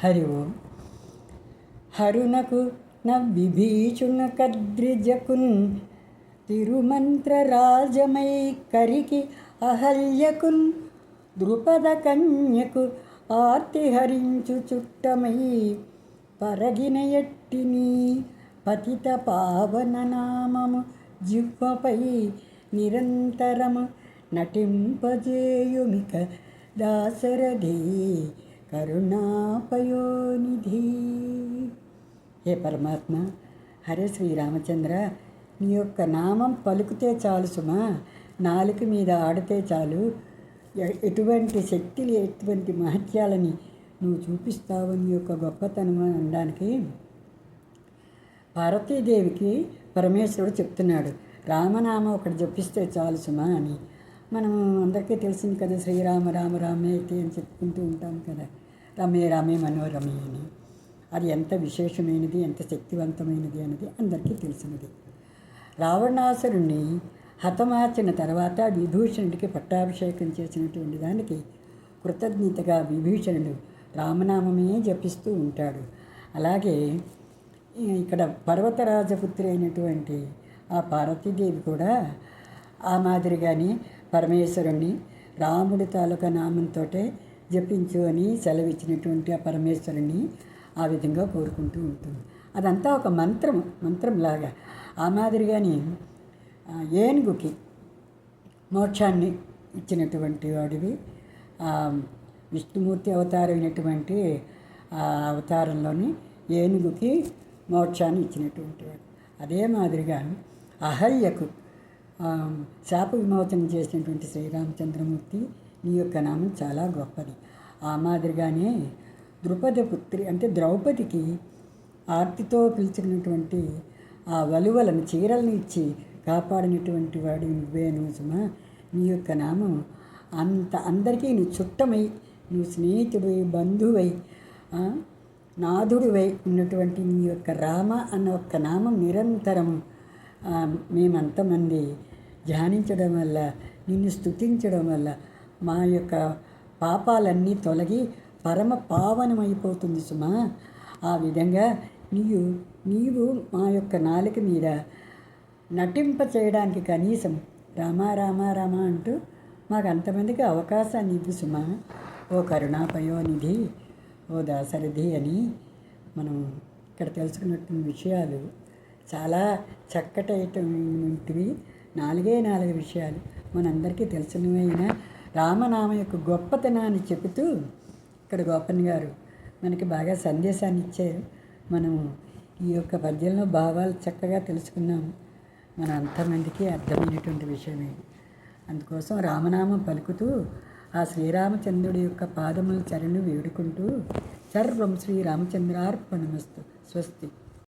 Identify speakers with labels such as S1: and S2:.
S1: హరి ఓం. హరునకు నవ్విభీషున కద్రిజకున్ తిరుమంత్రరాజమై కరికి అహల్యకున్ ద్రుపద కన్యకు ఆర్తి హరించు చుట్టమై పరగిన ఎట్టిని పతిత పావన నామము జిహ్వపై నిరంతరము నటింపజేయుమిక దాశరథి కరుణాపయోనిధి. హే పరమాత్మ, హరే శ్రీరామచంద్ర, నీ యొక్క నామం పలుకుతే చాలు సుమా, నాలుక మీద ఆడితే చాలు, ఎటువంటి శక్తులు ఎటువంటి మహత్యాలని నువ్వు చూపిస్తావు నీ యొక్క గొప్పతనం అనడానికి పార్వతీదేవికి పరమేశ్వరుడు చెప్తున్నాడు. రామనామం ఒకటి జపిస్తే చాలు సుమా అని. మనం అందరికీ తెలిసింది కదా, శ్రీరామ రామ రామేతి అని చెప్పుకుంటూ ఉంటాం కదా, రమే రామే మనోరమే అని. అది ఎంత విశేషమైనది, ఎంత శక్తివంతమైనది అనేది అందరికీ తెలిసినది. రావణాసురుణ్ణి హతమార్చిన తర్వాత విభీషణుడికి పట్టాభిషేకం చేసినటువంటి దానికి కృతజ్ఞతగా విభీషణుడు రామనామమే జపిస్తూ ఉంటాడు. అలాగే ఇక్కడ పర్వతరాజపుత్రి అయినటువంటి ఆ పార్వతీదేవి కూడా ఆ మాదిరిగానే పరమేశ్వరుణ్ణి రాముడి తాలూకా నామంతో జపించు అని సెలవిచ్చినటువంటి ఆ పరమేశ్వరుణ్ణి ఆ విధంగా కోరుకుంటూ ఉంటుంది. అదంతా ఒక మంత్రంలాగా. ఆ మాదిరిగానే ఏనుగుకి మోక్షాన్ని ఇచ్చినటువంటి వాడివి విష్ణుమూర్తి అవతారమైనటువంటి ఆ అవతారంలోని ఏనుగుకి మోక్షాన్ని ఇచ్చినటువంటి వాడు. అదే మాదిరిగా అహల్యకు శాప విమోచనం చేసినటువంటి శ్రీరామచంద్రమూర్తి నీ యొక్క నామం చాలా గొప్పది. ఆ మాదిరిగానే ద్రుపద పుత్రి అంటే ద్రౌపదికి ఆర్తితో పిలిచినటువంటి ఆ వలువలను చీరలను ఇచ్చి కాపాడినటువంటి వాడు నువ్వేను సుమా. నీ యొక్క నామం అందరికీ నువ్వు చుట్టమై, నువ్వు స్నేహితుడివై, బంధువై, నాథుడివై ఉన్నటువంటి నీ యొక్క రామ అన్న ఒక్క నామం నిరంతరం మేమంతమంది ధ్యానించడం వల్ల, నిన్ను స్తుతించడం వల్ల మా యొక్క పాపాలన్నీ తొలగి పరమ పావనమైపోతుంది సుమా. ఆ విధంగా నీవు మా యొక్క నాలుక మీద నటింప చేయడానికి కనీసం రామ రామ రామ అంటూ మాకు అంతమందికి అవకాశాన్ని ఇవ్వు సుమా. ఓ కరుణాపయోనిధి, ఓ దాశరథి అని మనం ఇక్కడ తెలుసుకున్నటువంటి విషయాలు చాలా చక్కటైనటువంటివి. 4 విషయాలు మనందరికీ తెలిసినవైన రామనామ యొక్క గొప్పతనాన్ని చెబుతూ ఇక్కడ గోపన్ గారు మనకి బాగా సందేశాన్ని ఇచ్చారు. మనం ఈ యొక్క పద్యంలో భావాలు చక్కగా తెలుసుకున్నాము. మన అంతమందికి అర్థమైనటువంటి విషయమే. అందుకోసం రామనామం పలుకుతూ ఆ శ్రీరామచంద్రుడి యొక్క పాదముల చరణు వేడుకుంటూ సర్వం శ్రీరామచంద్రార్పణమస్తు. స్వస్తి.